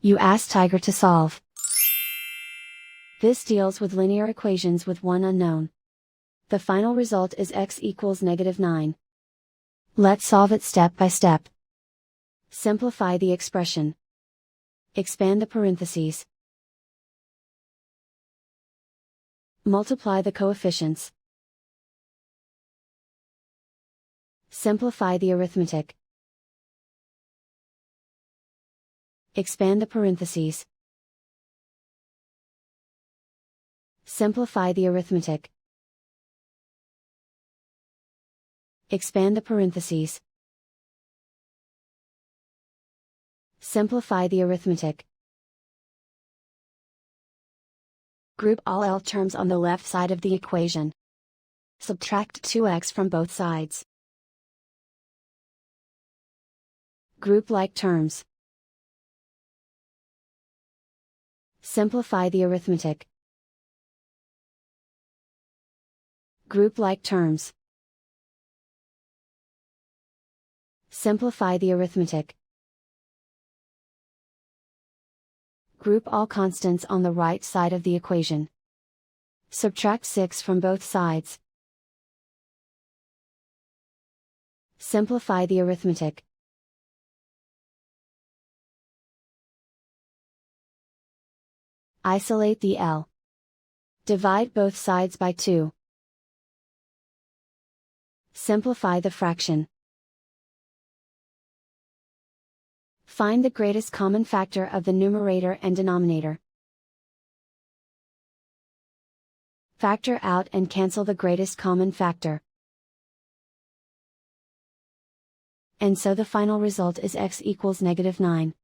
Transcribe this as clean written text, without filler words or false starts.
You ask Tiger to solve. This deals with linear equations with one unknown. The final result is x equals -9. Let's solve it step by step. Simplify the expression. Expand the parentheses. Multiply the coefficients. Simplify the arithmetic. Expand the parentheses. Simplify the arithmetic. Expand the parentheses. Simplify the arithmetic. Group all L terms on the left side of the equation. Subtract 2x from both sides. Group like terms. Simplify the arithmetic. Group like terms. Simplify the arithmetic. Group all constants on the right side of the equation. Subtract 6 from both sides. Simplify the arithmetic. Isolate the L. Divide both sides by 2. Simplify the fraction. Find the greatest common factor of the numerator and denominator. Factor out and cancel the greatest common factor. And so the final result is x equals -9.